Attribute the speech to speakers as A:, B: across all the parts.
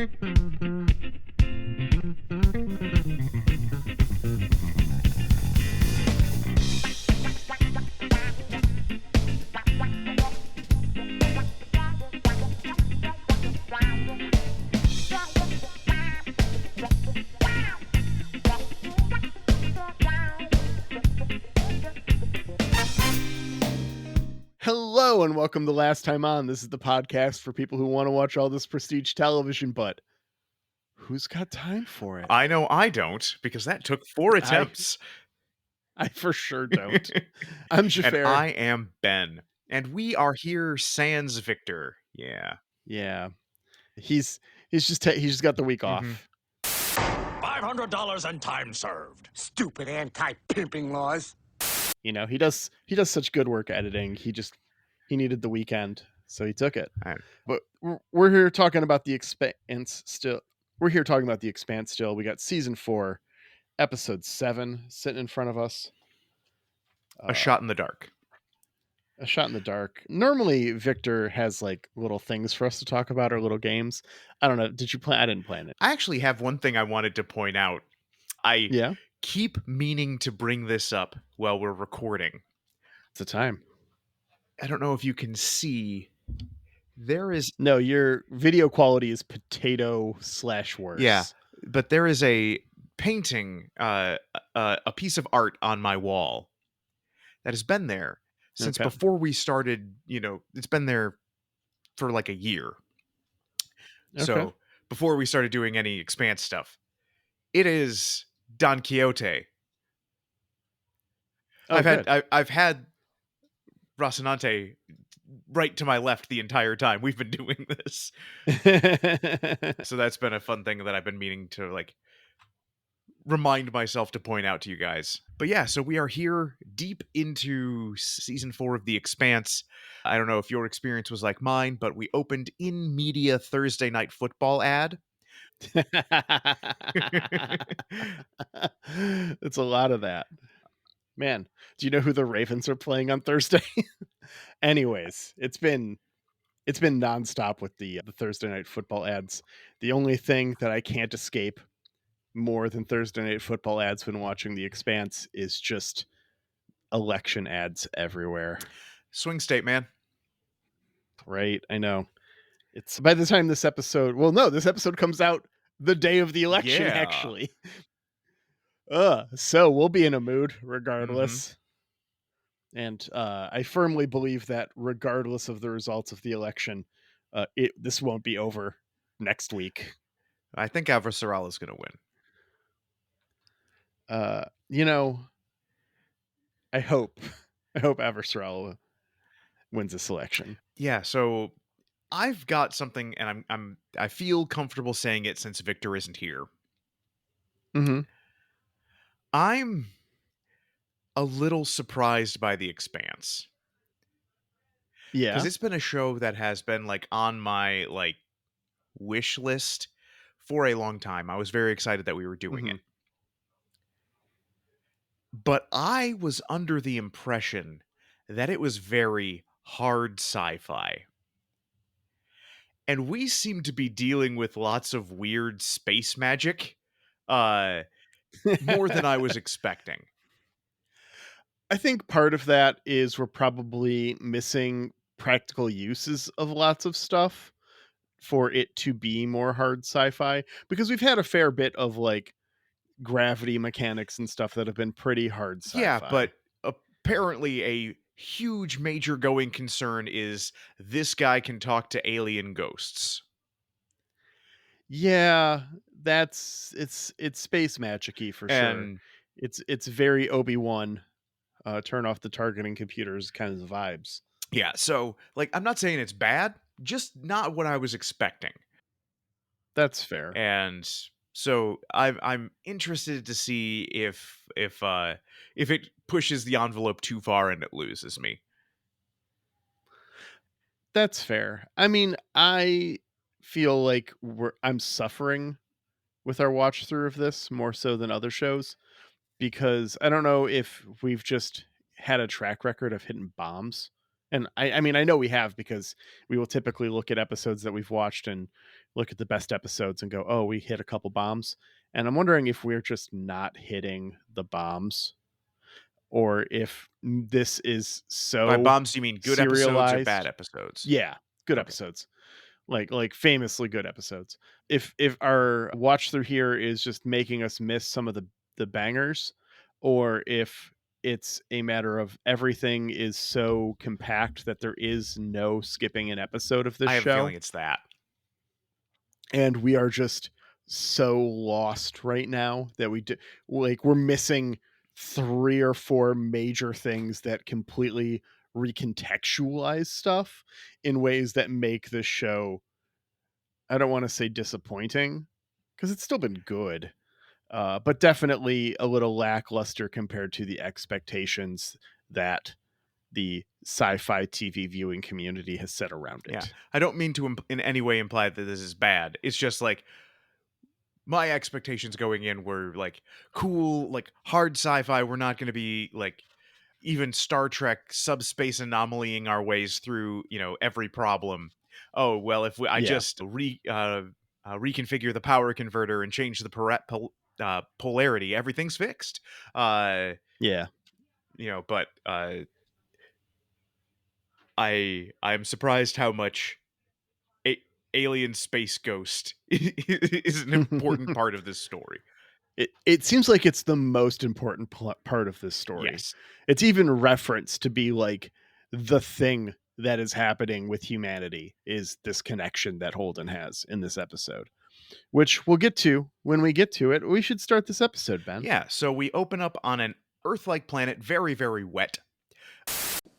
A: Hello and welcome to Last Time On. This is the podcast for people who want to watch all this prestige television, but who's got time for it?
B: I know I don't, because that took 4 attempts.
A: I for sure don't. I'm
B: And
A: Xhafer.
B: I am Ben. And we are here sans Victor. Yeah.
A: Yeah. He's just got the week off.
C: $500 and time served.
D: Stupid anti-pimping laws.
A: You know, he does such good work editing. He needed the weekend, so he took it.
B: Right.
A: But we're here talking about The Expanse still. We're here talking about The Expanse still. We got season 4, episode 7 sitting in front of us.
B: A shot in the dark.
A: A shot in the dark. Normally, Victor has like little things for us to talk about or little games. I don't know. Did you play? I didn't plan it.
B: I actually have one thing I wanted to point out. I keep meaning to bring this up while we're recording.
A: It's the time.
B: I don't know if you can see. There is...
A: No, your video quality is potato/worse.
B: Yeah, but there is a painting, a piece of art on my wall that has been there since before we started. It's been there for like a year. Okay. So before we started doing any Expanse stuff, it is Don Quixote.
A: Oh,
B: I've had Rocinante right to my left the entire time we've been doing this. So that's been a fun thing that I've been meaning to like remind myself to point out to you guys. But yeah, so we are here deep into season 4 of The Expanse. I don't know if your experience was like mine, but we opened in media Thursday Night Football ad.
A: It's a lot of that. Man, do you know who the Ravens are playing on Thursday? Anyways, it's been nonstop with the Thursday Night Football ads. The only thing that I can't escape more than Thursday Night Football ads when watching The Expanse is just election ads everywhere.
B: Swing state, man.
A: Right, I know. It's by the time this episode... Well, no, this episode comes out the day of the election, actually. So we'll be in a mood regardless. And I firmly believe that regardless of the results of the election, this won't be over next week.
B: I think Avasarala is going to win.
A: I hope Avasarala wins this election.
B: Yeah, so I've got something, and I feel comfortable saying it since Victor isn't here. I'm a little surprised by The Expanse.
A: Yeah.
B: Because it's been a show that has been like on my like wish list for a long time. I was very excited that we were doing it. But I was under the impression that it was very hard sci-fi. And we seem to be dealing with lots of weird space magic. More than I was expecting.
A: I think part of that is we're probably missing practical uses of lots of stuff for it to be more hard sci-fi, because we've had a fair bit of like gravity mechanics and stuff that have been pretty hard sci-fi.
B: Yeah, but apparently a huge major going concern is this guy can talk to alien ghosts.
A: Yeah, it's space magic-y for sure. It's very Obi-Wan, turn off the targeting computers kind of vibes.
B: Yeah, so like I'm not saying it's bad, just not what I was expecting.
A: That's fair.
B: And so I'm interested to see if it pushes the envelope too far and it loses me.
A: That's fair. I mean, I feel like I'm suffering with our watch through of this more so than other shows, because I don't know if we've just had a track record of hitting bombs And I mean, I know we have because we will typically look at episodes that we've watched and look at the best episodes and go, "Oh, we hit a couple bombs." And I'm wondering if we're just not hitting the bombs or if this is
B: By
A: so
B: bombs, you mean good episodes or bad
A: serialized.
B: episodes?
A: Yeah, good
B: Okay.
A: episodes. Like famously good episodes. If our watch through here is just making us miss some of the bangers, or if it's a matter of everything is so compact that there is no skipping an episode of this
B: I have a feeling
A: show,
B: it's that.
A: and we are just so lost right now that we're missing 3 or 4 major things that completely recontextualize stuff in ways that make this show, I don't want to say disappointing because it's still been good, but definitely a little lackluster compared to the expectations that the sci-fi TV viewing community has set around
B: Yeah.
A: it.
B: I don't mean to in any way imply that this is bad. It's just like my expectations going in were like cool, like hard sci-fi. We're not going to be like even Star Trek subspace anomalying our ways through, every problem. Oh, well, if I
A: Yeah,
B: just reconfigure the power converter and change the polarity, everything's fixed. Uh,
A: yeah.
B: but I'm surprised how much a- alien space ghost is an important part of this story.
A: It seems like it's the most important part of this story.
B: Yes.
A: It's even referenced to be like the thing that is happening with humanity is this connection that Holden has in this episode, which we'll get to when we get to it. We should start this episode, Ben.
B: Yeah. So we open up on an Earth-like planet, very, very wet.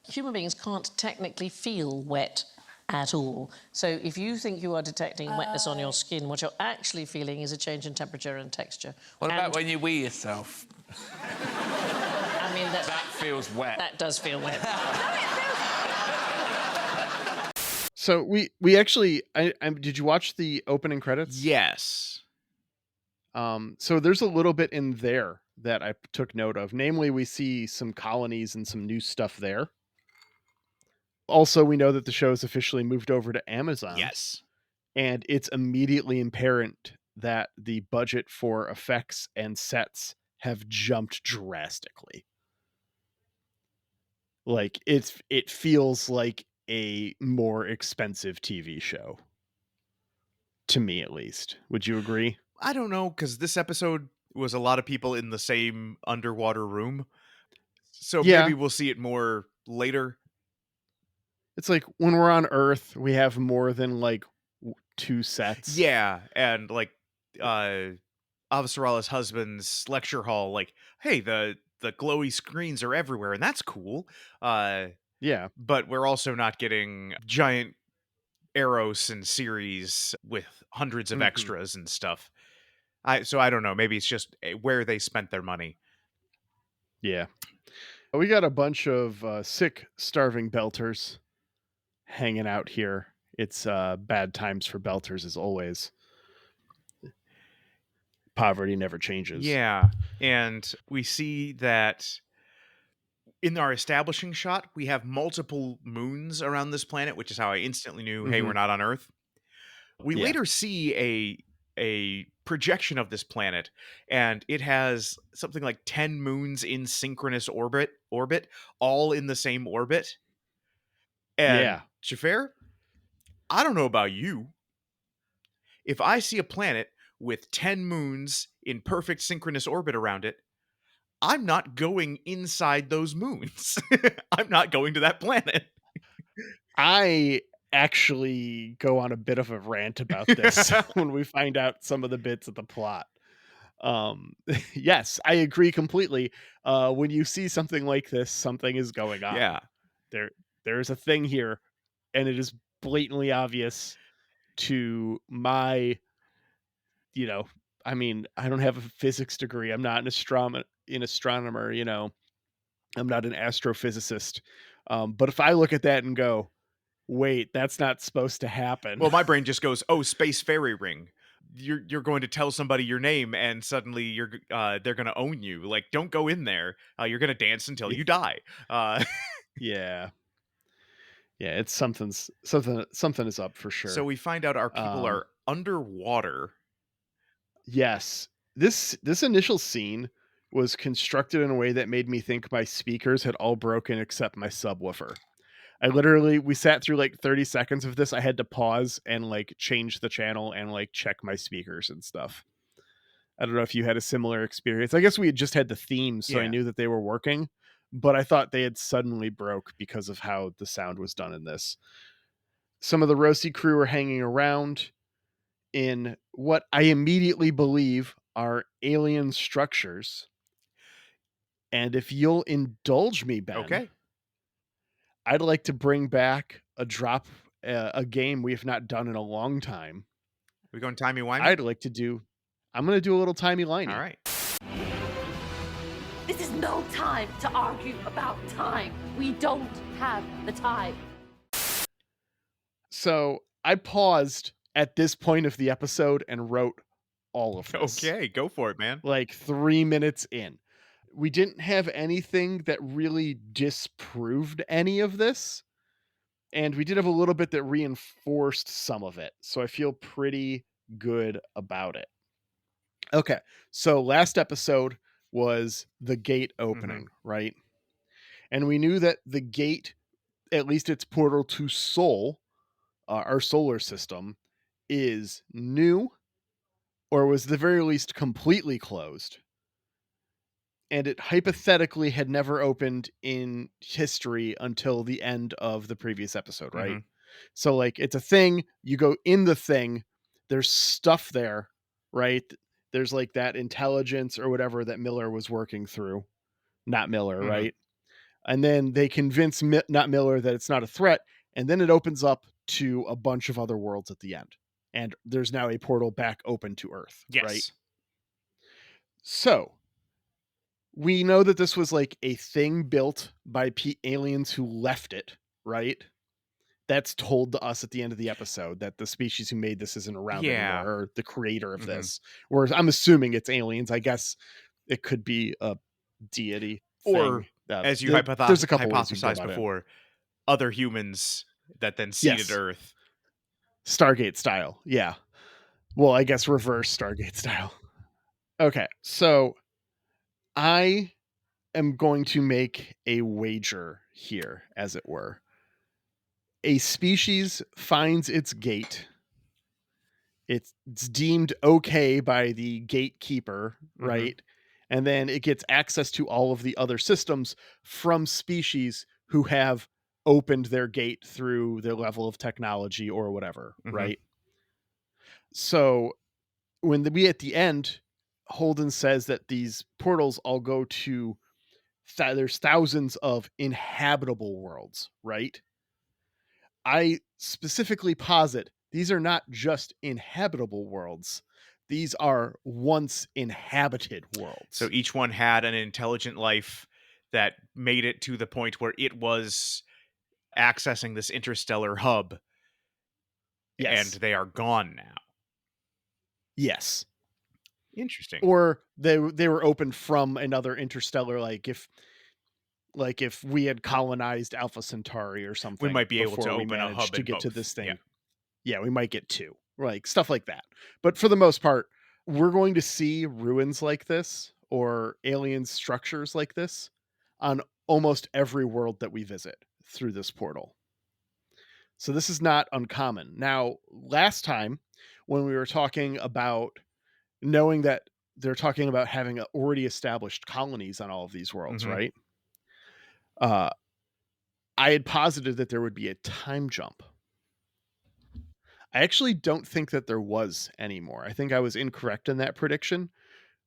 E: Human beings can't technically feel wet at all. So if you think you are detecting wetness on your skin, what you're actually feeling is a change in temperature and texture.
F: What about when you wee yourself?
E: I mean,
F: That feels wet.
E: that does feel wet.
A: So we actually, did you watch the opening credits?
B: Yes.
A: So there's a little bit in there that I took note of. Namely, we see some colonies and some new stuff there. Also, we know that the show has officially moved over to Amazon.
B: Yes.
A: And it's immediately apparent that the budget for effects and sets have jumped drastically. Like it feels like a more expensive TV show. To me at least. Would you agree?
B: I don't know, because this episode was a lot of people in the same underwater room. So
A: Yeah.
B: maybe we'll see it more later.
A: It's like when we're on Earth, we have more than like 2 sets.
B: Yeah. And like Avasarala's husband's lecture hall, like, hey, the glowy screens are everywhere, and that's cool.
A: Yeah.
B: But we're also not getting giant Eros and series with hundreds of
A: Mhm.
B: extras and stuff. So I don't know. Maybe it's just where they spent their money.
A: Yeah. We got a bunch of sick, starving belters hanging out here. It's bad times for belters as always. Poverty never changes.
B: Yeah. And we see that in our establishing shot, we have multiple moons around this planet, which is how I instantly knew, hey, we're
A: Mhm.
B: not on Earth. We
A: Yeah.
B: later see a projection of this planet, and it has something like 10 moons in synchronous orbit, all in the same orbit. And
A: Yeah.
B: Xhafer, I don't know about you. If I see a planet with 10 moons in perfect synchronous orbit around it, I'm not going inside those moons. I'm not going to that planet.
A: I actually go on a bit of a rant about this when we find out some of the bits of the plot. Um yes, I agree completely. When you see something like this, something is going on.
B: Yeah.
A: There there's a thing here and it is blatantly obvious to my, you know, I mean, I don't have a physics degree. I'm not an astronomer, you know. I'm not an astrophysicist. But if I look at that and go, "Wait, that's not supposed to happen."
B: Well, my brain just goes, "Oh, space fairy ring." You're going to tell somebody your name, and suddenly they're going to own you. Like, don't go in there. You're going to dance until you die. Uh,
A: Yeah. Yeah, it's something is up for
B: So
A: sure.
B: we find out our people
A: Um,
B: are underwater.
A: yes, this initial scene was constructed in a way that made me think my speakers had all broken except my subwoofer. We sat through like 30 seconds of this. I had to pause and like change the channel and like check my speakers and stuff. I don't know if you had a similar experience. I guess we had just had the themes, so I
B: Yeah.
A: knew that they were working, but I thought they had suddenly broke because of how the sound was done in this. Some of the roasty crew are hanging around in what I immediately believe are alien structures. And if you'll indulge me, Ben,
B: Okay.
A: I'd like to bring back a game we have not done in a long time.
B: We going timey-wimey?
A: I'd like to do I'm gonna do a little
B: All
A: timey-limey.
B: right.
G: This is no time to argue about time. We don't have the time.
A: So I paused at this point of the episode and wrote all of this.
B: Okay, go for it, man.
A: Like 3 minutes in. We didn't have anything that really disproved any of this, and we did have a little bit that reinforced some of it. So I feel pretty good about it. Okay. So last episode was the gate
B: Mhm.
A: opening, right? And we knew that the gate, at least its portal to Sol, our solar system, is new or was the very least completely closed. And it hypothetically had never opened in history until the end of the previous episode, right?
B: Mhm.
A: So, like, it's a thing, you go in the thing, there's stuff there, right? There's like that intelligence or whatever that Miller was working through. Not Miller,
B: Mhm.
A: right? And then they convince not Miller that it's not a threat, and then it opens up to a bunch of other worlds at the end. And there's now a portal back open to Earth, right?
B: Yes.
A: So, we know that this was like a thing built by aliens who left it, right? That's told to us at the end of the episode that the species who made this isn't around anymore,
B: Yeah.
A: or the creator of
B: Mhm.
A: this. Whereas I'm assuming it's aliens. I guess it could be a deity
B: Or
A: thing.
B: as you
A: There's a couple ways you can go
B: hypothesized
A: about it.
B: before, other humans that then seeded
A: Yes,
B: Earth.
A: Stargate style. Yeah. Well, I guess reverse Stargate style. Okay, so I am going to make a wager here, as it were. A species finds its gate. It's deemed okay by the gatekeeper,
B: Mhm.
A: right? And then it gets access to all of the other systems from species who have opened their gate through their level of technology or whatever,
B: Mhm.
A: right? So we at the end, Holden says that these portals all go to there's thousands of inhabitable worlds, right? I specifically posit these are not just inhabitable worlds. These are once inhabited
B: So
A: worlds.
B: each one had an intelligent life that made it to the point where it was accessing this interstellar hub, and
A: Yes.
B: they are gone now.
A: Yes.
B: Interesting.
A: Or they were opened from another interstellar, like if we had colonized Alpha Centauri or
B: We
A: something
B: might be able to
A: before we
B: open a hub
A: managed to
B: in
A: get to
B: both.
A: this
B: Yeah.
A: thing. Yeah, we might get two. Like stuff like that. But for the most part, we're going to see ruins like this or alien structures like this on almost every world that we visit through this portal. So this is not uncommon. Now, last time when we were talking about knowing that they're talking about having already established colonies on all of these worlds,
B: Mhm.
A: right? Uh, I had posited that there would be a time jump. I actually don't think that there was anymore. I think I was incorrect in that prediction,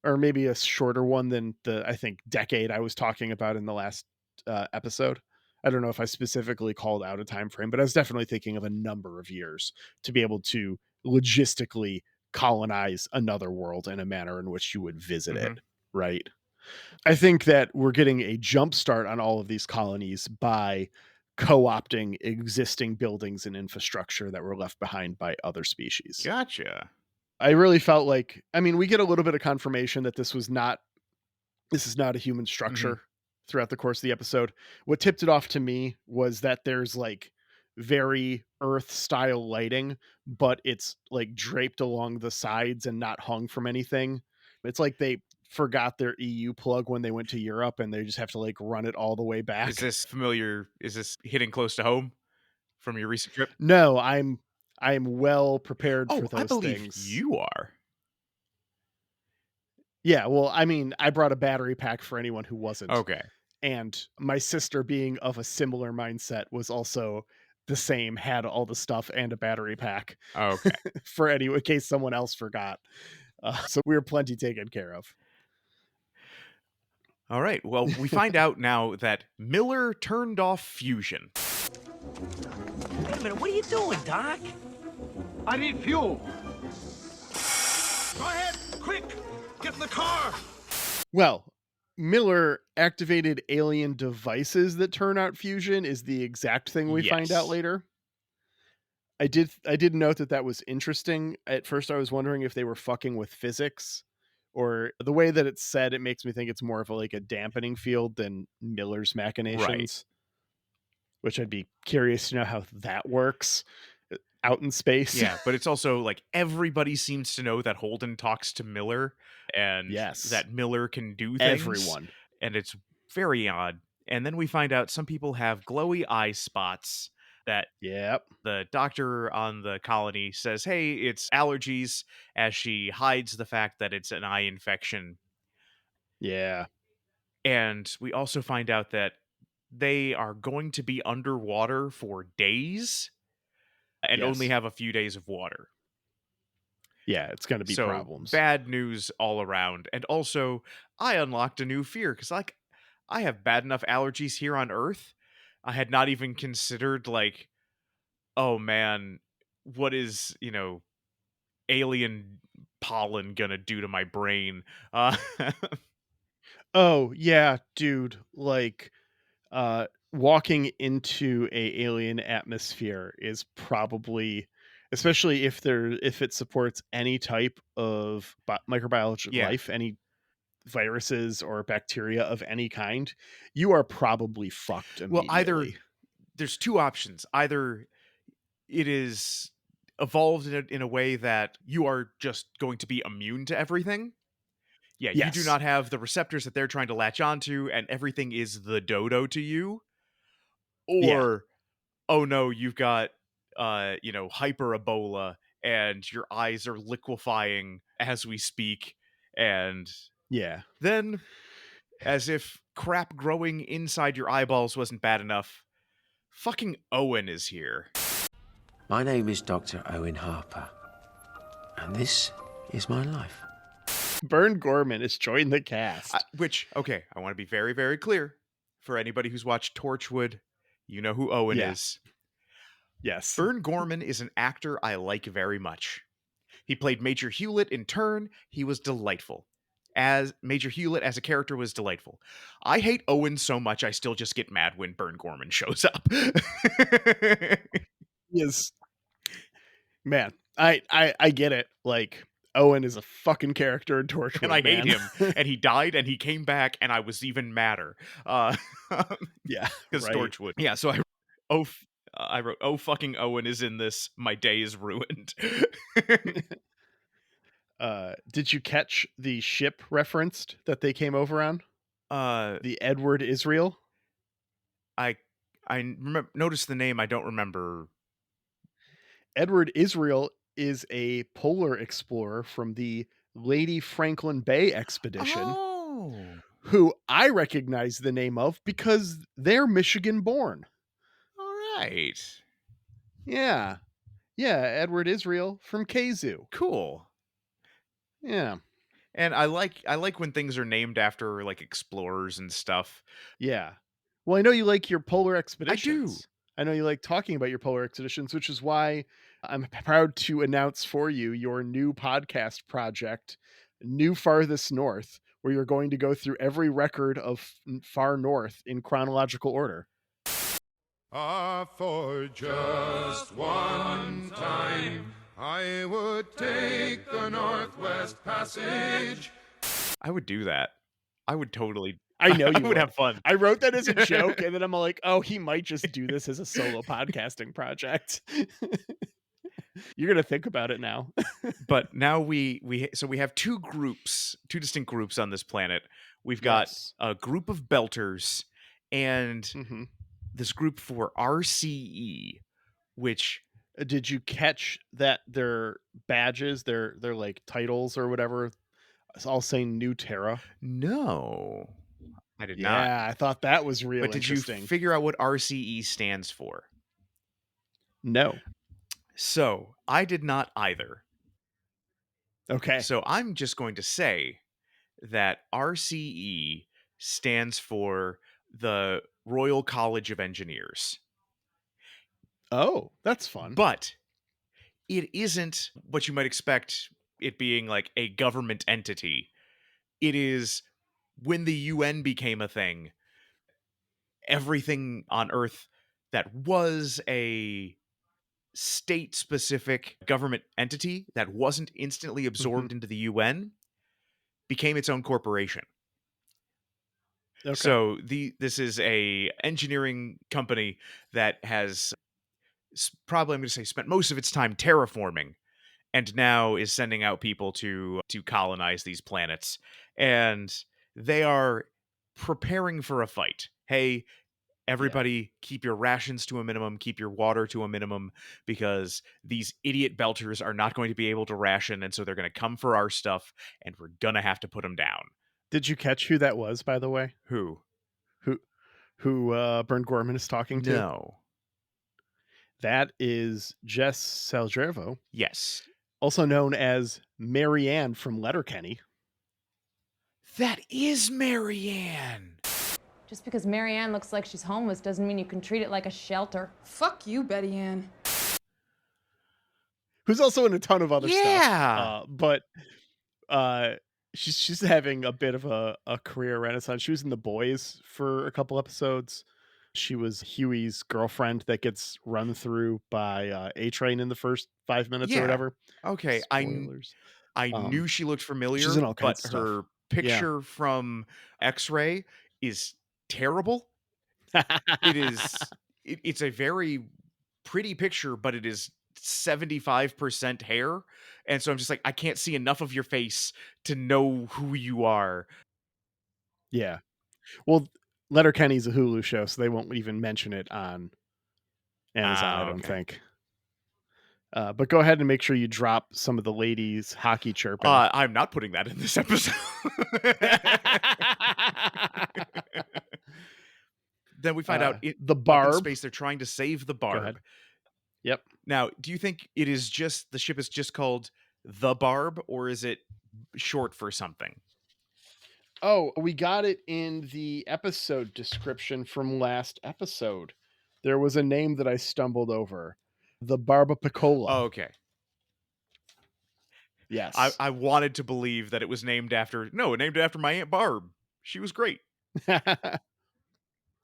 A: or maybe a shorter one than I think decade I was talking about in the last episode. I don't know if I specifically called out a time frame, but I was definitely thinking of a number of years to be able to logistically colonize another world in a manner in which you would visit it,
B: Mhm.
A: right? I think that we're getting a jump start on all of these colonies by co-opting existing buildings and infrastructure that were left behind by other species.
B: Gotcha.
A: I really felt like, I mean, we get a little bit of confirmation that this is not a human
B: Mhm.
A: structure throughout the course of the episode. What tipped it off to me was that there's like very Earth style lighting, but it's like draped along the sides and not hung from anything. It's like they forgot their EU plug when they went to Europe and they just have to like run it all the way
B: Is
A: back.
B: this familiar? Is this hitting close to home from your recent trip?
A: No, I'm well prepared for
B: Oh, I
A: those
B: believe
A: things.
B: you are.
A: Yeah, well, I mean, I brought a battery pack for anyone who wasn't.
B: Okay.
A: And my sister, being of a similar mindset, was also the same, had all the stuff and a battery pack
B: Okay.
A: for any in case someone else forgot. So we were plenty taken care of.
B: All right. Well, we find out now that Miller turned off fusion.
D: Wait a minute, what are you doing, Doc?
C: I need fuel. Go ahead, quick, get in the car.
A: Well, Miller activated alien devices that turn out fusion is the exact thing we find out
B: Yes.
A: later. I did note that was interesting. At first I was wondering if they were fucking with physics, or the way that it's said, it makes me think it's more of like a dampening field than Miller's machinations, which I'd be curious to know how that works out in space.
B: Yeah, but it's also like everybody seems to know that Holden talks to Miller and
A: Yes.
B: that Miller can do things.
A: Everyone.
B: And it's very odd. And then we find out some people have glowy eye spots that
A: Yep.
B: the doctor on the colony says, hey, it's allergies, as she hides the fact that it's an eye infection.
A: Yeah.
B: And we also find out that they are going to be underwater for days and only
A: Yes.
B: have a few days of water.
A: Yeah, it's going to be
B: So
A: problems.
B: bad news all around. And also, I unlocked a new fear because, like, I have bad enough allergies here on Earth. I had not even considered, like, oh man, what is, alien pollen gonna do to my brain?
A: Oh, yeah, dude, like walking into a alien atmosphere is probably, especially if it supports any type of microbiological
B: Yeah.
A: life, any viruses or bacteria of any kind, you are probably fucked
B: Well,
A: immediately.
B: there's two options. Either it is evolved in a way that you are just going to be immune to everything. Yeah, you do
A: Yes.
B: not have the receptors that they're trying to latch onto, and everything is the dodo to you. Or, oh no, you've got, hyper Ebola, and your eyes are liquefying as we speak. And
A: Yeah.
B: then, as if crap growing inside your eyeballs wasn't bad enough, fucking Owen is here.
H: My name is Dr. Owen Harper, and this is my life.
A: Bern Gorman has joined the cast.
B: Okay, I want to be very, very clear. For anybody who's watched Torchwood, you know who Owen is.
A: Yes.
B: Bern Gorman is an actor I like very much. He played Major Hewlett in Turn. He was delightful. As Major Hewlett as a character was delightful. I hate Owen so much I still just get mad when Bern Gorman shows up.
A: Yes. Man, I get it. Like, Owen is a fucking character in Torchwood,
B: and I hate
A: man.
B: him. And he died and he came back and I was even madder.
A: Yeah.
B: Because
A: right.
B: Torchwood. Yeah, so I wrote, oh, fucking Owen is in this. My day is ruined.
A: Did you catch the ship referenced that they came over on? The Edward Israel?
B: I noticed the name. I don't remember.
A: Edward Israel is a polar explorer from the Lady Franklin Bay expedition,
B: Oh.
A: who I recognize the name of because they're Michigan born.
B: All right.
A: Yeah. Yeah, Edward Israel from Kazoo.
B: Cool.
A: Yeah.
B: And I like when things are named after like explorers and stuff.
A: Yeah. Well, I know you like your polar expeditions.
B: do.
A: I know you like talking about your polar expeditions, which is why I'm proud to announce for you your new podcast project, New Farthest North, where you're going to go through every record of Far North in chronological order.
I: For just one time, I would take the Northwest Passage.
B: I would do that. I would totally.
A: I know
B: I
A: you
B: would
A: would.
B: have fun.
A: I wrote that as a joke, and then I'm like, oh, he might just do this as a solo podcasting project. You're gonna think about it now.
B: But now we have two groups, two distinct groups on this planet. We've got
A: Yes.
B: a group of belters and
A: hmm
B: this group for RCE, which
A: Did you catch that their badges, their like titles or whatever, it's all saying New Terra?
B: no, I did not.
A: Yeah, I thought that was
B: But
A: real
B: did you
A: interesting.
B: figure out what RCE stands for?
A: No.
B: So I did not either.
A: Okay.
B: So I'm just going to say that RCE stands for the Royal College of Engineers.
A: Oh, that's fun.
B: But it isn't what you might expect it being like a government entity. It is when the UN became a thing, everything on Earth that was a state specific government entity that wasn't instantly
A: Mhm.
B: absorbed into the UN became its own corporation.
A: Okay.
B: So this is a engineering company that has probably, I'm going to say, spent most of its time terraforming, and now is sending out people to colonize these planets, and they are preparing for a fight. Hey,
A: Yeah.
B: everybody, keep your rations to a minimum, keep your water to a minimum, because these idiot belters are not going to be able to ration, and so they're going to come for our stuff, and we're going to have to put them down.
A: Did you catch who that was, by the way?
B: Who?
A: Who Bern Gorman is talking to?
B: No.
A: That is Jess Salgervo,
B: Yes.
A: also known as Marianne from Letterkenny.
B: That is Marianne.
J: Just because Marianne looks like she's homeless doesn't mean you can treat it like a shelter.
K: Fuck you, Betty Ann.
A: Who's also in a ton of other
B: Yeah.
A: stuff. But she's having a bit of a career renaissance. She was in The Boys for a couple episodes. She was Huey's girlfriend that gets run through by A-Train in the first 5 minutes or
B: Yeah.
A: whatever.
B: Okay,
A: Spoilers.
B: I knew she looked familiar,
A: She's in all
B: but
A: kinds of
B: her
A: stuff.
B: picture from X-Ray is terrible. It's a very pretty picture, but it is 75% hair. And so I'm just like, I can't see enough of your face to know who you are.
A: Yeah. Well, Letterkenny's a Hulu show, so they won't even mention it on Amazon, I don't
B: Okay.
A: think. But go ahead and make sure you drop some of the ladies' hockey chirping.
B: I'm not putting that in this episode. Then we find out
A: the
B: up in
A: Barb.
B: space they're trying to save the Barb.
A: ahead. Yep.
B: Now, do you think it is just the ship is just called the Barb, or is it short for something?
A: Oh, we got it in the episode description from last episode. There was a name that I stumbled over. The Barbapicola.
B: Oh, okay.
A: Yes.
B: I wanted to believe that it was named after my Aunt Barb. She was great.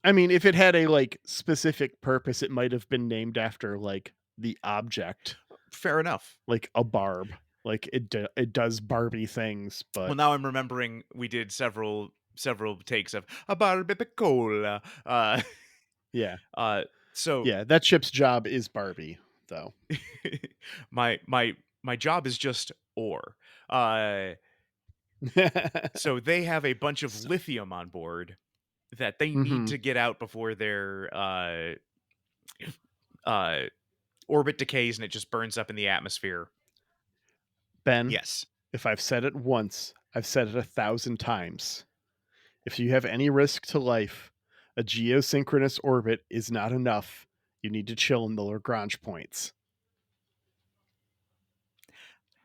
A: I mean, if it had a like specific purpose, it might have been named after like the object.
B: Fair enough.
A: Like a barb. Like it does Barbie things, but
B: Well, now I'm remembering we did several takes of a Barbapicola.
A: yeah.
B: So
A: yeah, that ship's job is Barbie, though.
B: my job is just ore. So they have a bunch of lithium on board that they need to get out before their orbit decays and it just burns up in the atmosphere.
A: Ben,
B: Yes.
A: if I've said it once, I've said it 1,000 times. If you have any risk to life, a geosynchronous orbit is not enough. You need to chill in the Lagrange points.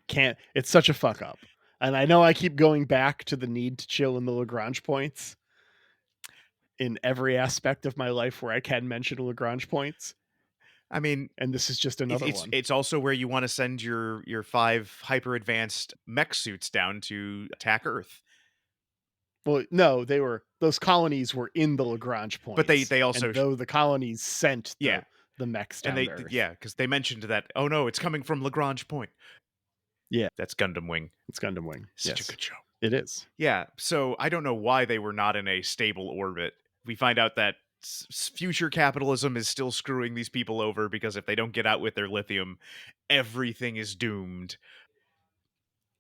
A: It's such a fuck up. And I know I keep going back to the need to chill in the Lagrange points in every aspect of my life where I can mention Lagrange points.
B: I mean,
A: and this is just another one.
B: It's also where you want to send your 5 hyper advanced mech suits down to attack Earth.
A: Well, no, those colonies were in the Lagrange points.
B: But they also,
A: and though the colonies sent the mechs down
B: and
A: there.
B: because they mentioned that. Oh no, it's coming from Lagrange Point.
A: Yeah,
B: that's Gundam Wing.
A: It's Gundam Wing.
B: Such a good show.
A: It is.
B: Yeah, so I don't know why they were not in a stable orbit. We find out that future capitalism is still screwing these people over because if they don't get out with their lithium, everything is doomed.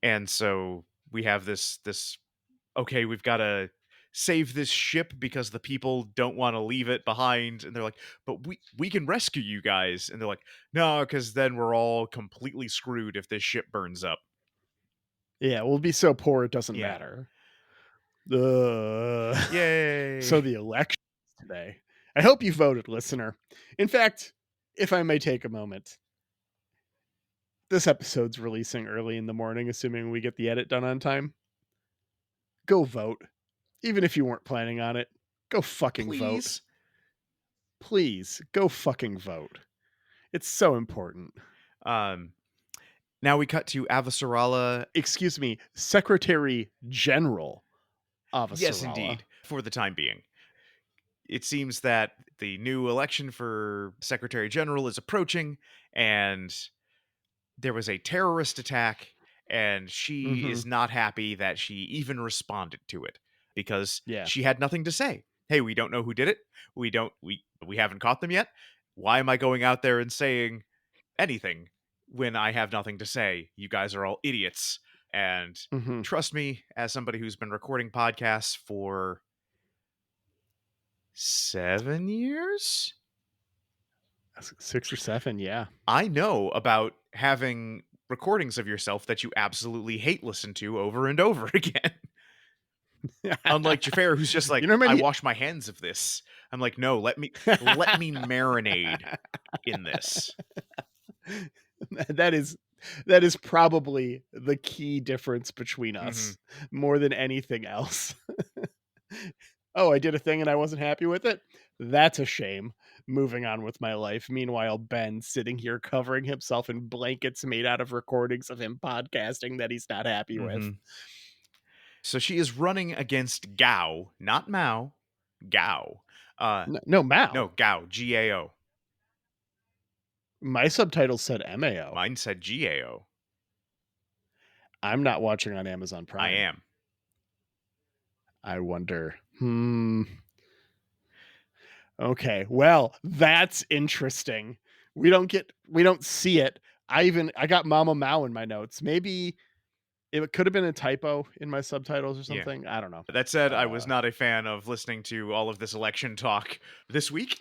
B: And so we have this okay, we've got to save this ship because the people don't want to leave it behind, and they're like, "But we can rescue you guys." And they're like, "No, cuz then we're all completely screwed if this ship burns up."
A: Yeah, we'll be so poor it doesn't
B: Yeah.
A: matter. Ugh. So
B: Yay.
A: the election today. I hope you voted, listener. In fact, if I may take a moment, this episode's releasing early in the morning, assuming we get the edit done on time. Go vote. Even if you weren't planning on it, go fucking vote.
B: Please.
A: Please, go fucking vote. It's so important.
B: Now we cut to Avasarala.
A: Excuse me, Secretary General Avasarala.
B: Yes, indeed, for the time being. It seems that the new election for Secretary General is approaching, and there was a terrorist attack, and she is not happy that she even responded to it because
A: Yeah.
B: she had nothing to say. Hey, we don't know who did it. We haven't caught them yet. Why am I going out there and saying anything when I have nothing to say? You guys are all idiots. And trust me, as somebody who's been recording podcasts for 7 years?
A: 6 or 7, yeah.
B: I know about having recordings of yourself that you absolutely hate listen to over and over again. Unlike Xhafer, who's just like,
A: You know how
B: I
A: many-
B: wash my hands of this. I'm like, no, let me marinate in this.
A: That is probably the key difference between us more than anything else. Oh, I did a thing and I wasn't happy with it. That's a shame. Moving on with my life. Meanwhile, Ben sitting here covering himself in blankets made out of recordings of him podcasting that he's not happy with.
B: So she is running against Gao, not Mao, Gao.
A: No, Mao.
B: No, Gao, Gao.
A: My subtitles said MAO.
B: Mine said GAO.
A: I'm not watching on Amazon Prime.
B: I am.
A: I wonder. Okay, well, that's interesting. We don't see it. I got Mama Mao in my notes. Maybe it could have been a typo in my subtitles or something. Yeah. I don't know.
B: That said, I was not a fan of listening to all of this election talk this week.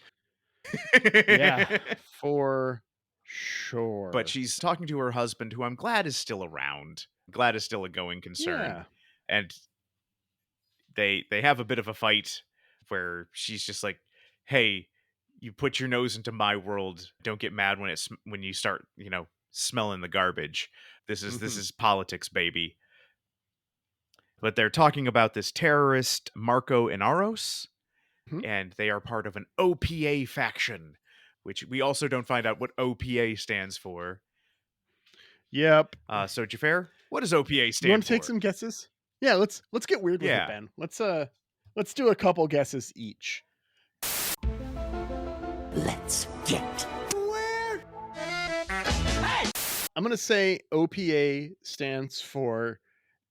A: Yeah, for sure.
B: But she's talking to her husband, who I'm glad is still around. Glad is still a going concern.
A: Yeah.
B: And they have a bit of a fight where she's just like, "Hey, you put your nose into my world. Don't get mad when you start, smelling the garbage. This is politics, baby." But they're talking about this terrorist Marco Inaros, and they are part of an OPA faction, which we also don't find out what OPA stands for.
A: Yep.
B: So Xhafer, what does OPA stand for?
A: You want to take some guesses? Yeah, let's get weird with it, Ben. Let's do a couple guesses each.
D: Let's get weird. Hey!
A: I'm going to say OPA stands for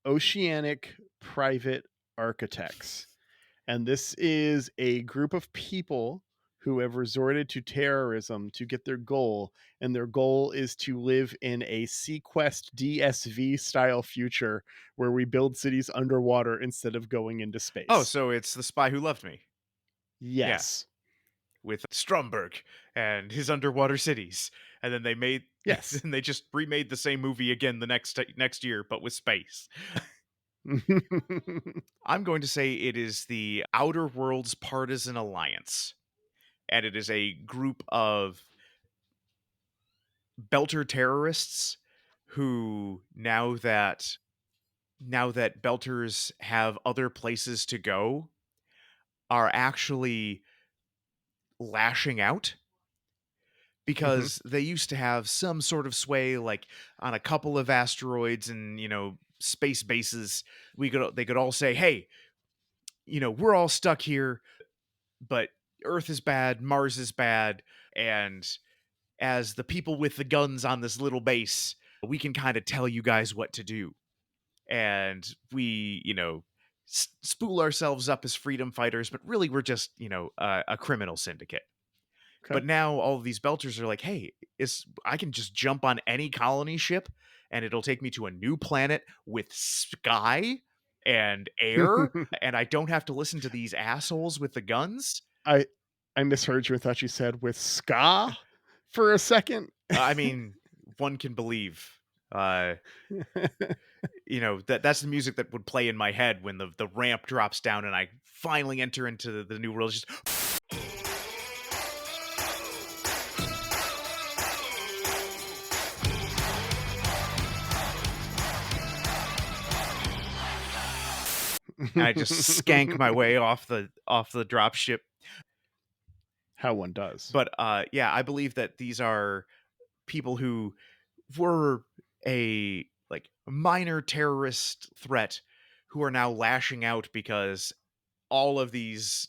A: Oceanic Private Architects. And this is a group of people who have resorted to terrorism to get their goal. And their goal is to live in a Sequest DSV style future where we build cities underwater instead of going into space.
B: Oh, so it's The Spy Who Loved Me.
A: Yes.
B: Yeah. With Stromberg and his underwater cities. And then they made...
A: Yes.
B: And they just remade the same movie again the next year, but with space. I'm going to say it is the Outer Worlds Partisan Alliance. And it is a group of Belter terrorists who, now that Belters have other places to go, are actually lashing out. Because they used to have some sort of sway, like on a couple of asteroids and, space bases. They could all say, "Hey, we're all stuck here, but Earth is bad, Mars is bad, and as the people with the guns on this little base, we can kind of tell you guys what to do." and we, spool ourselves up as freedom fighters, but really we're just, a criminal syndicate.
A: Okay.
B: But now all of these belters are like, hey, I can just jump on any colony ship and it'll take me to a new planet with sky and air, and I don't have to listen to these assholes with the guns.
A: I misheard you and thought you said with ska for a second.
B: I mean, one can believe. That's the music that would play in my head when the ramp drops down and I finally enter into the new world. Just and I just skank my way off the drop ship.
A: How one does.
B: But yeah, I believe that these are people who were a minor terrorist threat who are now lashing out because all of these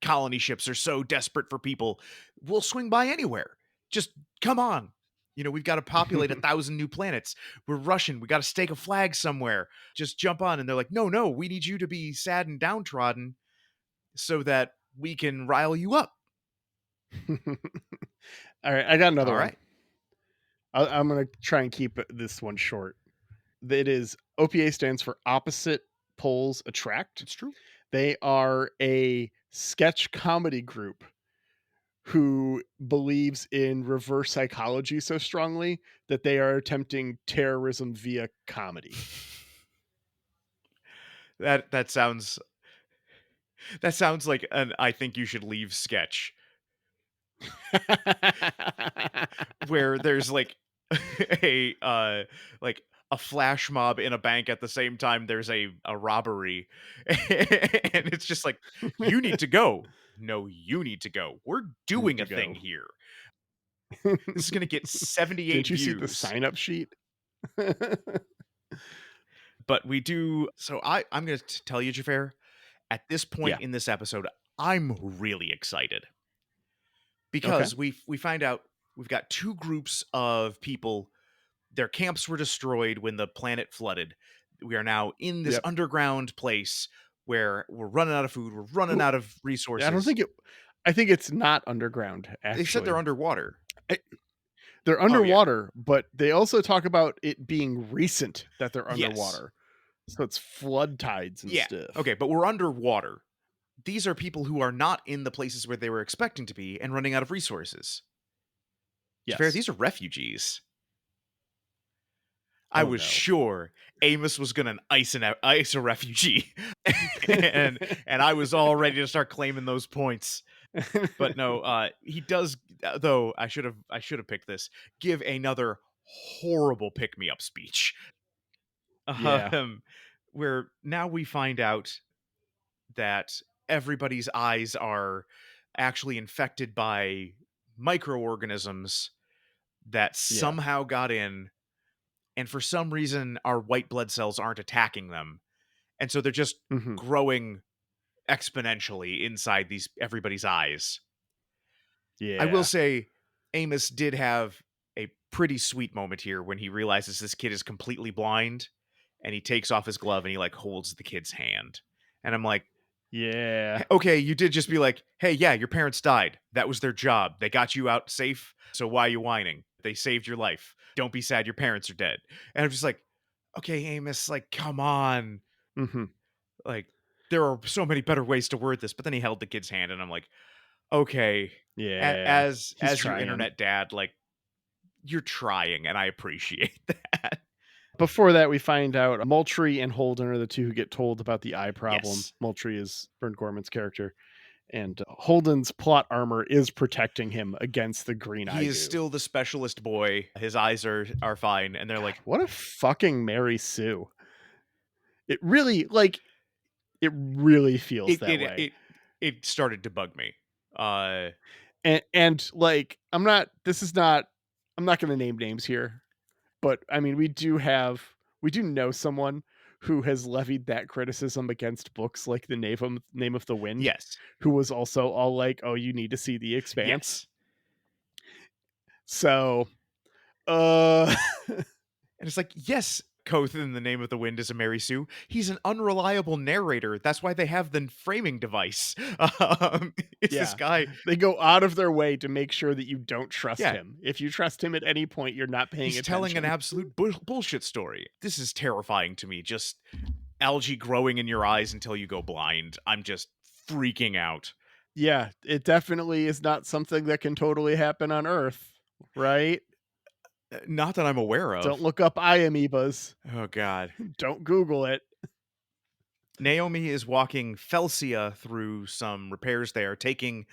B: colony ships are so desperate for people. We'll swing by anywhere. Just come on. We've got to populate 1,000 new planets. We're Russian. We got to stake a flag somewhere. Just jump on. And they're like, no, we need you to be sad and downtrodden so that we can rile you up.
A: All right, I got another
B: All
A: one.
B: right.
A: I'm going to try and keep this one short. It is OPA stands for Opposite Poles Attract.
B: It's true.
A: They are a sketch comedy group who believes in reverse psychology so strongly that they are attempting terrorism via comedy.
B: That sounds like an I think you should leave sketch. Where there's a flash mob in a bank at the same time there's a robbery. And it's just like, you need to go. No, you need to go. We're doing a thing here. This is going to get 78
A: Didn't you
B: views.
A: see the sign-up sheet?
B: But we do. So I'm going to tell you, Xhafer, at this point in this episode, I'm really excited. Because we find out we've got two groups of people. Their camps were destroyed when the planet flooded. We are now in this underground place where we're running out of food. We're running out of resources.
A: I think it's not underground, actually.
B: They said they're underwater.
A: They're underwater, but they also talk about it being recent that they're underwater.
B: Yes.
A: So it's flood tides and stuff.
B: Okay, but we're underwater. These are people who are not in the places where they were expecting to be and running out of resources.
A: Yes.
B: Xhafer, these are refugees. I was sure Amos was going to ice a refugee. and I was all ready to start claiming those points. But no, he does, though I should have picked this, give another horrible pick-me-up speech. Where now we find out that everybody's eyes are actually infected by microorganisms that somehow got in, and for some reason our white blood cells aren't attacking them, and so they're just growing exponentially inside everybody's eyes. I will say Amos did have a pretty sweet moment here when he realizes this kid is completely blind, and he takes off his glove and he holds the kid's hand, and I'm like, okay, you did just be like, hey, yeah, your parents died. That was their job. They got you out safe. So why are you whining? They saved your life. Don't be sad. Your parents are dead. And I'm just like, okay, Amos, come on. There are so many better ways to word this. But then he held the kid's hand and I'm like, okay, as your internet dad, you're trying, and I appreciate that.
A: Before that, we find out Moultrie and Holden are the two who get told about the eye problem.
B: Yes.
A: Moultrie is Vern Gorman's character. And Holden's plot armor is protecting him against the green eye.
B: He is still the specialist boy. His eyes are fine. And they're like,
A: what a fucking Mary Sue. It really, it really feels that way.
B: It started to bug me.
A: I'm not going to name names here. But I mean, we do know someone who has levied that criticism against books like The Name of the Wind.
B: Yes.
A: Who was also all like, oh, you need to see The Expanse. Yes. So,
B: and it's like, yes, Koth in The Name of the Wind is a Mary Sue. He's an unreliable narrator. That's why they have the framing device. It's this
A: Yeah.
B: guy.
A: They go out of their way to make sure that you don't trust
B: Yeah.
A: him. If you trust him at any point, you're not paying
B: He's
A: attention.
B: telling an absolute bullshit story. This is terrifying to me. Just algae growing in your eyes until you go blind. I'm just freaking out.
A: Yeah, it definitely is not something that can totally happen on Earth, right?
B: Not that I'm aware of.
A: Don't look up eye amoebas.
B: Oh, God.
A: Don't Google it.
B: Naomi is walking Felsia through some repairs there, taking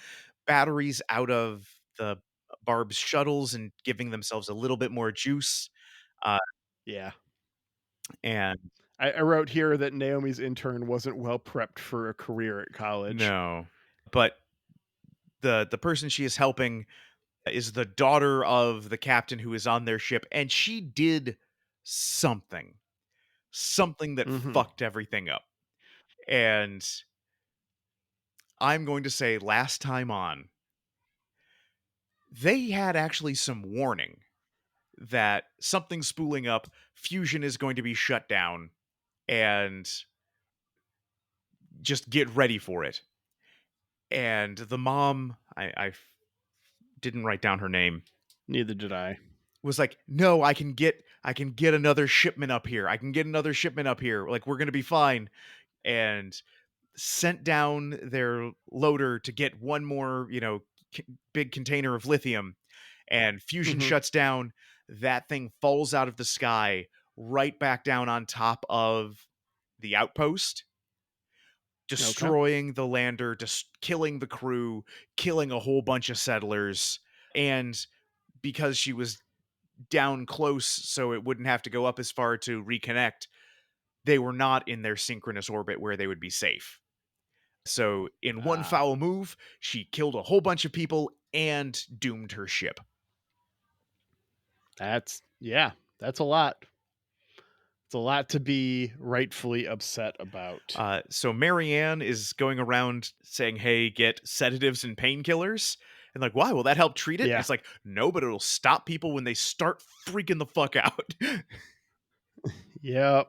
B: batteries out of the Barb's shuttles and giving themselves a little bit more juice.
A: Yeah.
B: And
A: I wrote here that Naomi's intern wasn't well prepped for a career at college.
B: no, but the person she is helping is the daughter of the captain who is on their ship, and she did something that fucked everything up. And I'm going to say last time on, they had actually some warning that something's spooling up, fusion is going to be shut down, and just get ready for it. And the mom, I didn't write down her name.
A: Neither did I.
B: Was like, no, I can get another shipment up here. I can get another shipment up here. Like, we're gonna be fine. And sent down their loader to get one more, big container of lithium. And fusion shuts down. That thing falls out of the sky right back down on top of the outpost, destroying the lander, just killing the crew, killing a whole bunch of settlers. And because she was down close so it wouldn't have to go up as far to reconnect, they were not in their synchronous orbit where they would be safe. So in one foul move, she killed a whole bunch of people and doomed her ship.
A: That's a lot. It's a lot to be rightfully upset about.
B: So Marianne is going around saying, hey, get sedatives and painkillers. And like, why? Will that help treat it?
A: Yeah.
B: It's like, no, but it'll stop people when they start freaking the fuck out.
A: Yep.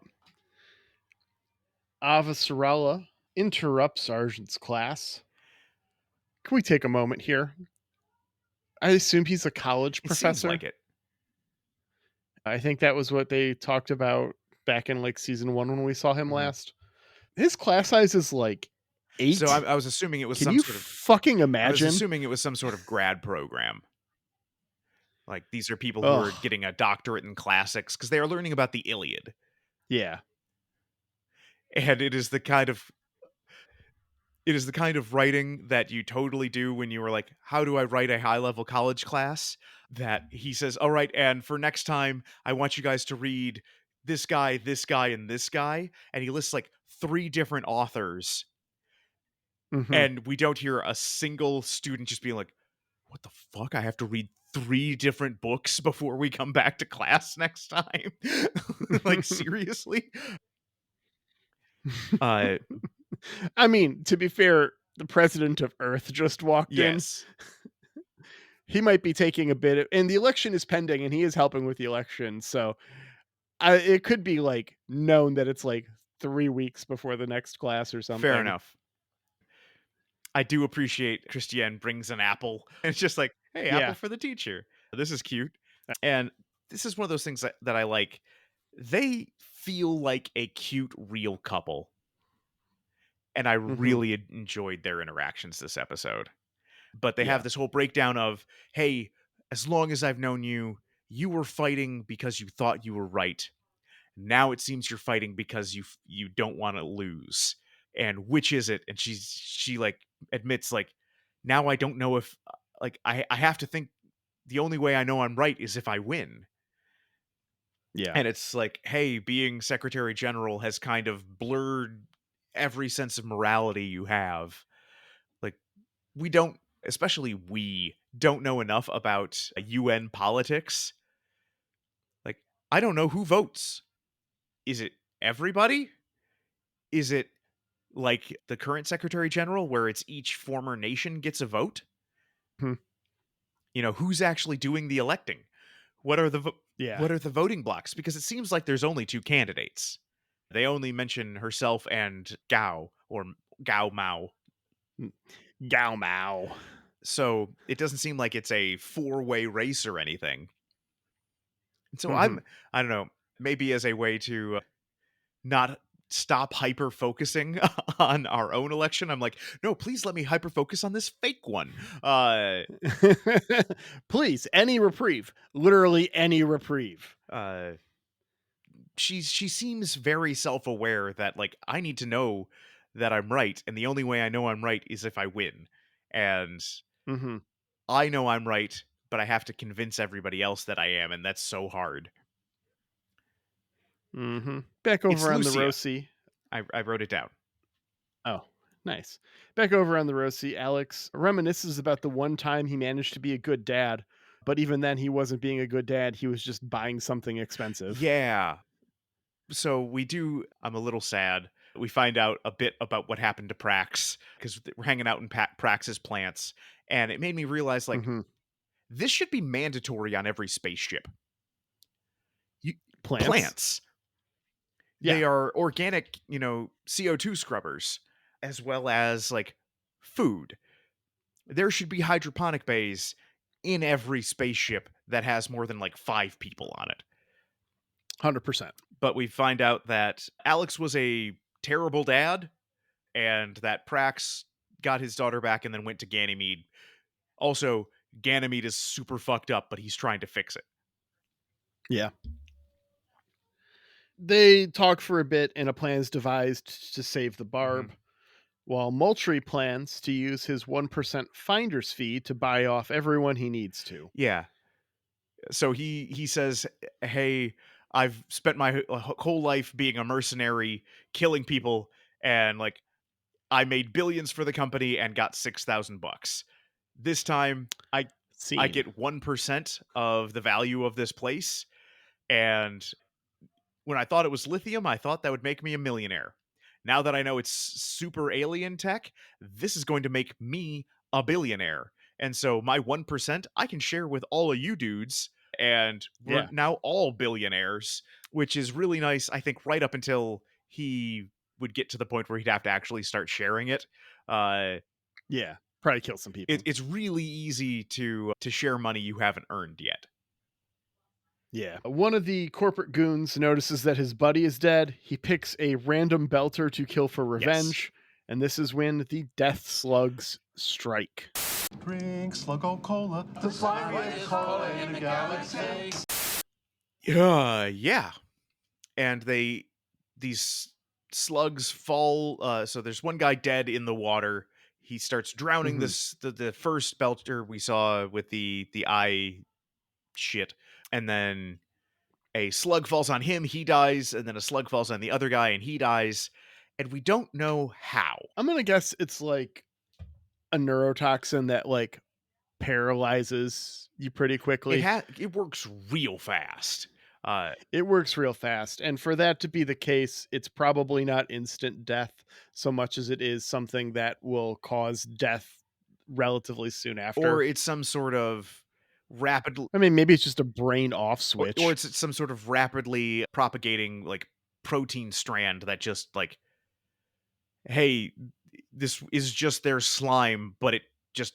A: Avasarala interrupts Sergeant's class. Can we take a moment here? I assume he's a college professor.
B: Seems like it.
A: I think that was what they talked about back in like season 1 when we saw him last. His class size is like 8.
B: So I was assuming it was
A: Can you fucking imagine?
B: I was assuming it was some sort of grad program. Like, these are people who are getting a doctorate in classics because they are learning about the Iliad.
A: Yeah.
B: And it is the kind of writing that you totally do when you were like, how do I write a high-level college class? That he says, all right, and for next time, I want you guys to read this guy, and this guy. And he lists like 3 different authors. And we don't hear a single student just being like, what the fuck? I have to read 3 different books before we come back to class next time? Like, seriously?
A: I mean, to be fair, the president of Earth just walked in. He might be taking a bit of, and the election is pending and he is helping with the election. So it could be like known that it's like 3 weeks before the next class or something.
B: Fair enough. I do appreciate Christiane brings an apple. It's just like, hey, apple for the teacher. This is cute. And this is one of those things that I like. They feel like a cute, real couple. And I really enjoyed their interactions this episode. But they have this whole breakdown of, hey, as long as I've known you, you were fighting because you thought you were right. Now it seems you're fighting because you don't want to lose. And which is it? And she like admits, like, now I don't know if, like, I have to think the only way I know I'm right is if I win.
A: Yeah.
B: And it's like, hey, being Secretary General has kind of blurred every sense of morality you have. Like, we don't know enough about UN politics. Like, I don't know who votes. Is it everybody? Is it like the current Secretary General where it's each former nation gets a vote? Who's actually doing the electing? What are the
A: Yeah.
B: What are the voting blocks? Because it seems like there's only 2 candidates. They only mention herself and Gao or Gao Mao.
A: Gao Mao.
B: So it doesn't seem like it's a 4-way race or anything. And so
A: Mhm.
B: I don't know, maybe as a way to not stop hyper focusing on our own election, I'm like, no, please let me hyper focus on this fake one.
A: Please, any reprieve. Literally any reprieve.
B: She seems very self-aware that like I need to know that I'm right, and the only way I know I'm right is if I win. And
A: Mhm.
B: I know I'm right, but I have to convince everybody else that I am, and that's so hard.
A: Mhm. Back
B: It's
A: over on the
B: Lucia.
A: Rosie.
B: I wrote it down.
A: Oh, nice. Back over on the Rosie, Alex reminisces about the one time he managed to be a good dad, but even then he wasn't being a good dad, he was just buying something expensive.
B: Yeah. So I'm a little sad. We find out a bit about what happened to Prax because we're hanging out in Prax's plants, and it made me realize like
A: Mhm.
B: this should be mandatory on every spaceship. You,
A: Plants?
B: plants.
A: Yeah.
B: They are organic, CO2 scrubbers, as well as like food. There should be hydroponic bays in every spaceship that has more than like 5 people on it.
A: 100%.
B: But we find out that Alex was a terrible dad and that Prax got his daughter back and then went to Ganymede. Also, Ganymede is super fucked up, but he's trying to fix it.
A: Yeah. They talk for a bit and a plan is devised to save the barb, while Moultrie plans to use his 1% finder's fee to buy off everyone he needs to.
B: Yeah. So he says, "Hey, I've spent my whole life being a mercenary, killing people, and like I made billions for the company and got $6,000. This time, I
A: Scene.
B: get 1% of the value of this place, and when I thought it was lithium, I thought that would make me a millionaire. Now that I know it's super alien tech, this is going to make me a billionaire. And so my 1% I can share with all of you dudes, and we're
A: Yeah.
B: now all billionaires, which is really nice, I think, right up until he would get to the point where he'd have to actually start sharing it. Uh,
A: Yeah. Probably kill some people.
B: it's really easy to share money you haven't earned yet.
A: Yeah. One of the corporate goons notices that his buddy is dead. He picks a random belter to kill for revenge. And this is when the death slugs strike.
C: Drink Sluggo Cola, the slimiest cola in the galaxy.
B: Yeah. And these slugs fall. So there's one guy dead in the water. He starts drowning. The first belter we saw with the eye shit, and then a slug falls on him. He dies, and then a slug falls on the other guy, and he dies. And we don't know how.
A: I'm going to guess it's like a neurotoxin that like paralyzes you pretty quickly.
B: It works real fast.
A: It works real fast. And for that to be the case, it's probably not instant death so much as it is something that will cause death relatively soon after.
B: Or it's some sort of rapid.
A: I mean, maybe it's just a brain off switch.
B: Or it's some sort of rapidly propagating like protein strand that just like, hey, this is just their slime, but it just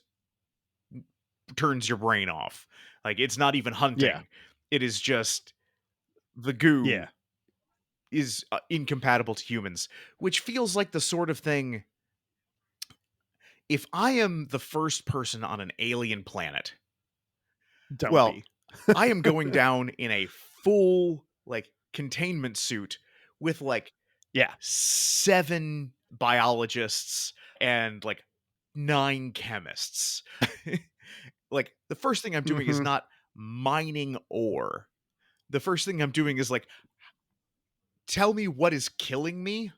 B: turns your brain off. Like it's not even hunting.
A: Yeah.
B: It is just the goo
A: Yeah.
B: is incompatible to humans, which feels like the sort of thing. If I am the first person on an alien planet,
A: Don't be.
B: I am going down in a full like containment suit with like 7 biologists and like 9 chemists. Like the first thing I'm doing is not mining ore. The first thing I'm doing is like, tell me what is killing me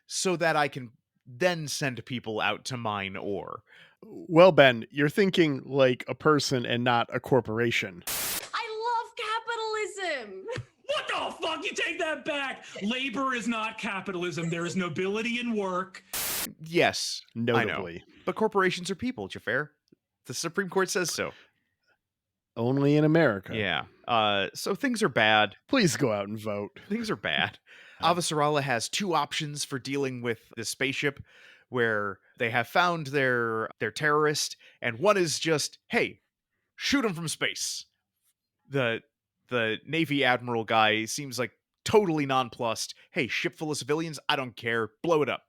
B: so that I can then send people out to mine ore.
A: Well, Ben, you're thinking like a person and not a corporation.
G: I love capitalism.
K: What the fuck? You take that back. Labor is not capitalism. There is nobility in work.
B: Yes,
A: notably.
B: I know. But corporations are people, Xhafer. The Supreme Court says so.
A: Only in America.
B: Yeah. So things are bad.
A: Please go out and vote.
B: Things are bad. Avasarala has two options for dealing with the spaceship, where they have found their terrorist, and one is just, hey, shoot him from space. The Navy Admiral guy seems like totally nonplussed. Hey, ship full of civilians, I don't care, blow it up.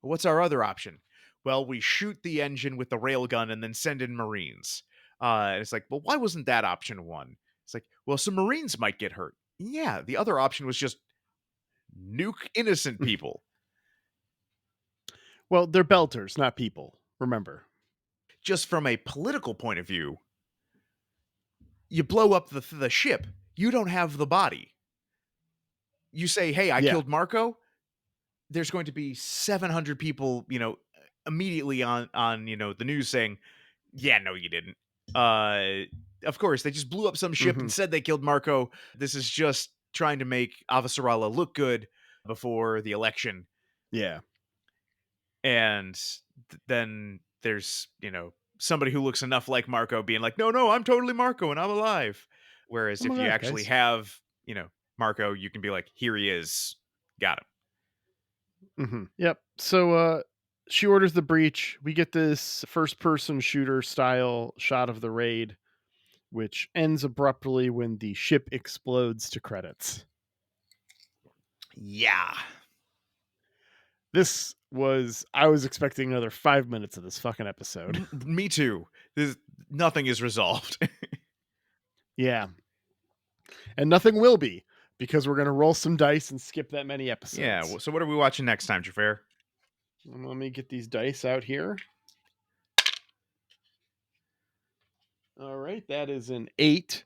B: What's our other option? Well, we shoot the engine with the railgun and then send in Marines. And it's like, well, why wasn't that option one? It's like, well, some Marines might get hurt. Yeah, the other option was just nuke innocent people.
A: Well, they're belters, not people. Remember.
B: Just from a political point of view, you blow up the ship. You don't have the body. You say, hey, I killed Marco. There's going to be 700 people, immediately on the news saying, yeah, no, you didn't. Of course, they just blew up some ship and said they killed Marco. This is just trying to make Avasarala look good before the election.
A: Yeah.
B: And then there's, somebody who looks enough like Marco being like, no, I'm totally Marco and I'm alive. Whereas if you actually have, Marco, you can be like, here he is. Got him.
A: Yep. So she orders the breach. We get this first-person shooter style shot of the raid, which ends abruptly when the ship explodes to credits.
B: Yeah.
A: I was expecting another 5 minutes of this fucking episode.
B: Me too. Nothing is resolved.
A: Yeah. And nothing will be, because we're going to roll some dice and skip that many episodes.
B: Yeah. So what are we watching next time, Xhafer?
A: Let me get these dice out here. All right. That is an 8,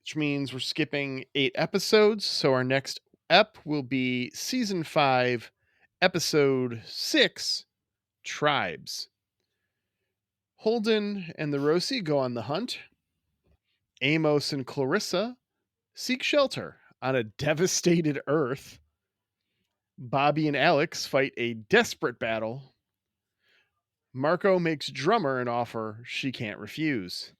A: which means we're skipping 8 episodes. So our next ep will be season 5, episode 6, Tribes. Holden and the Rosie go on the hunt. Amos and Clarissa seek shelter on a devastated Earth. Bobby and Alex fight a desperate battle. Marco makes Drummer an offer she can't refuse.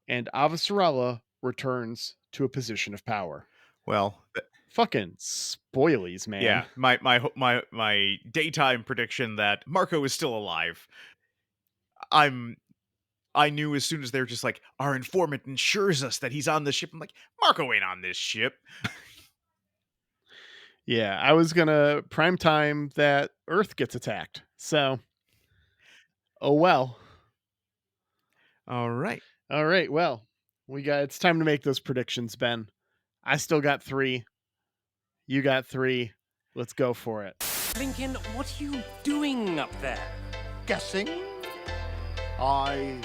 A: And Avasarala returns to a position of power.
B: Well,
A: fucking spoilies, man.
B: Yeah, my daytime prediction that Marco is still alive. I knew as soon as they're just like, our informant ensures us that he's on the ship. I'm like, Marco ain't on this ship.
A: Yeah, I was gonna prime time that Earth gets attacked. So, oh well.
B: All right.
A: Well, it's time to make those predictions, Ben. I still got 3. You got 3. Let's go for it.
D: Lincoln, what are you doing up there?
C: Guessing? I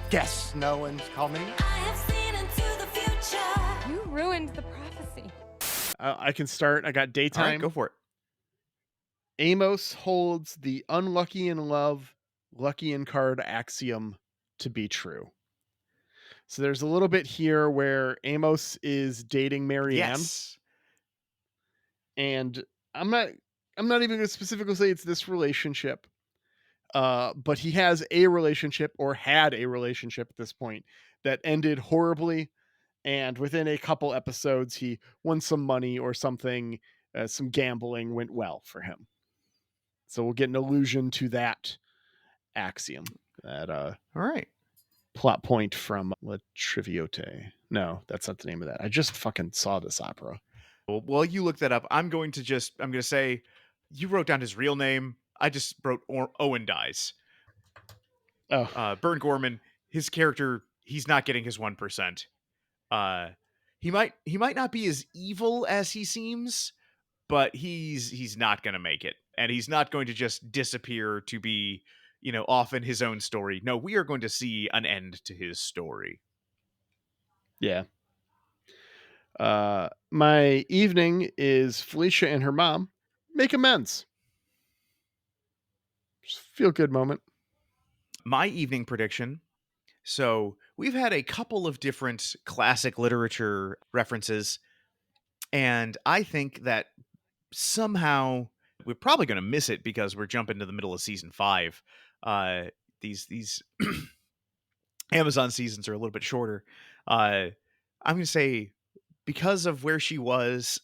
C: guess no one's coming.
J: I have seen into the future. You ruined the prophecy.
A: I can start. I got daytime.
B: All right, go for it.
A: Amos holds the unlucky in love, lucky in card axiom to be true. So there's a little bit here where Amos is dating Marianne.
B: Yes.
A: And I'm not even going to specifically say it's this relationship. But he has a relationship, or had a relationship at this point, that ended horribly. And within a couple episodes, he won some money or something. Some gambling went well for him. So we'll get an allusion to that axiom. That
B: all right.
A: Plot point from La Triviote. No, that's not the name of that. I just fucking saw this opera.
B: Well, while you look that up, I'm going to say, you wrote down his real name. I just wrote Owen dies.
A: Oh.
B: Burn Gorman, his character, he's not getting his 1%. He might not be as evil as he seems, but he's not going to make it. And he's not going to just disappear to be, off in his own story. No, we are going to see an end to his story.
A: Yeah. My evening is Felicia and her mom make amends. Just feel good moment.
B: My evening prediction. So we've had a couple of different classic literature references, and I think that somehow we're probably going to miss it because we're jumping to the middle of season 5. These Amazon seasons are a little bit shorter. I I'm going to say, because of where she was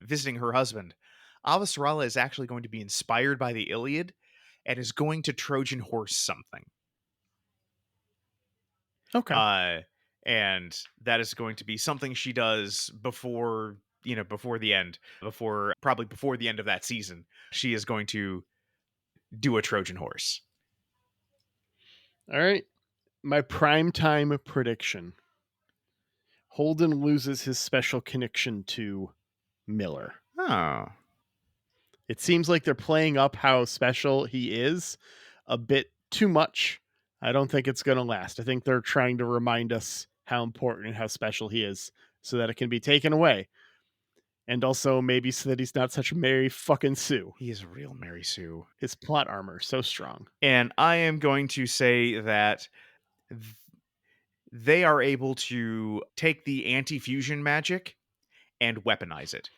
B: visiting her husband, Avasarala is actually going to be inspired by the Iliad and is going to Trojan horse something.
A: Okay.
B: And that is going to be something she does before the end, probably before the end of that season. She is going to do a Trojan horse.
A: All right. My primetime prediction. Holden loses his special connection to Miller.
B: Oh.
A: It seems like they're playing up how special he is a bit too much. I don't think it's going to last. I think they're trying to remind us how important and how special he is so that it can be taken away. And also maybe so that he's not such a Mary fucking Sue.
B: He is a real Mary Sue.
A: His plot armor so strong.
B: And I am going to say that they are able to take the anti-fusion magic and weaponize it.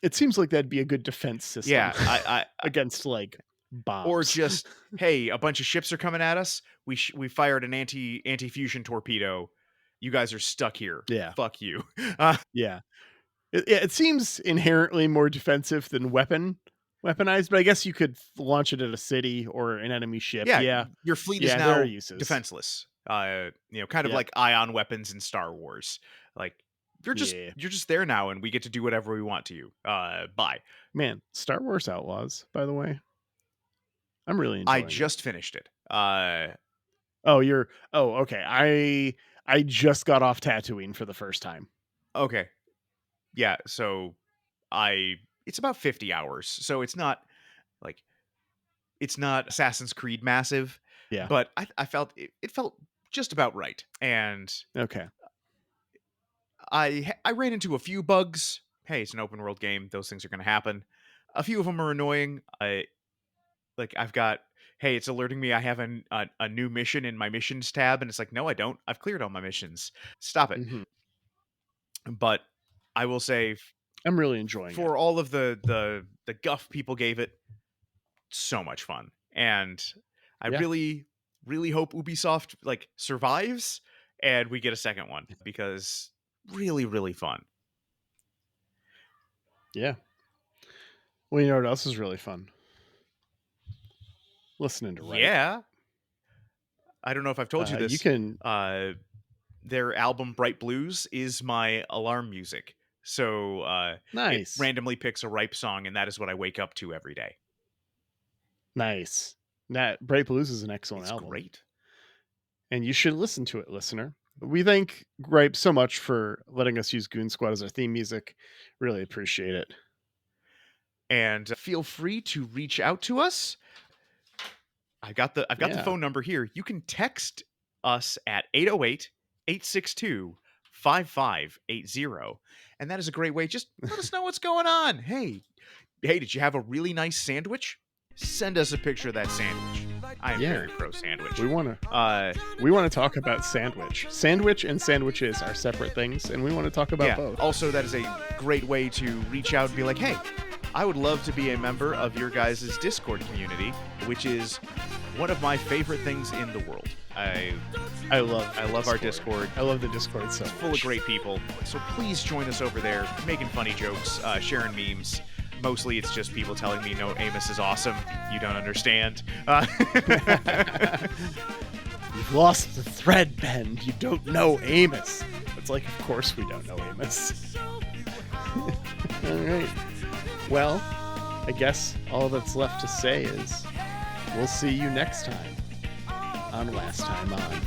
A: It seems like that'd be a good defense system.
B: Yeah, I
A: against like bombs.
B: Or just, hey, a bunch of ships are coming at us. We fired an anti-fusion torpedo. You guys are stuck here.
A: Yeah.
B: Fuck you.
A: Yeah. It seems inherently more defensive than weaponized, but I guess you could launch it at a city or an enemy ship. Yeah.
B: Your fleet is now defenseless. Kind of like ion weapons in Star Wars. Like, you're just there now, and we get to do whatever we want to you. Bye.
A: Man, Star Wars Outlaws, by the way. I'm really enjoying it.
B: I just finished it.
A: Okay. I just got off Tatooine for the first time.
B: Okay. Yeah, so it's about 50 hours. So it's not Assassin's Creed massive.
A: Yeah.
B: But I felt it felt just about right. And
A: okay.
B: I ran into a few bugs. Hey, it's an open world game. Those things are going to happen. A few of them are annoying. I've got, hey, it's alerting me I have a new mission in my missions tab, and it's like, no, I don't. I've cleared all my missions. Stop it.
A: Mm-hmm.
B: But I will say,
A: I'm really enjoying it.
B: For all of the guff people gave it, so much fun. And I really, really hope Ubisoft survives and we get a second one, because really, really fun.
A: Yeah. Well, you know what else is really fun? Listening to Right.
B: Yeah. I don't know if I've told you this.
A: You can.
B: Their album Bright Blues is my alarm music. So
A: nice.
B: It randomly picks a Ripe song, and that is what I wake up to every day.
A: Nice. Bright Blues is an excellent album.
B: Great.
A: And you should listen to it, listener. We thank Gripe so much for letting us use Goon Squad as our theme music. Really appreciate it.
B: And feel free to reach out to us. I've got the phone number here. You can text us at 808-862-5580. And that is a great way. Just let us know what's going on. Hey, did you have a really nice sandwich? Send us a picture of that sandwich. I am very pro sandwich.
A: We want to talk about sandwich. Sandwich and sandwiches are separate things, and we want to talk about both.
B: Also, that is a great way to reach out and be like, hey, I would love to be a member of your guys' Discord community, which is one of my favorite things in the world. I love our Discord.
A: I love the Discord so much.
B: It's full of great people. So please join us over there, making funny jokes, sharing memes. Mostly it's just people telling me, no, Amos is awesome. You don't understand.
A: You've lost the thread, Ben. You don't know Amos. It's like, of course we don't know Amos. All right. Well, I guess all that's left to say is we'll see you next time on Last Time On.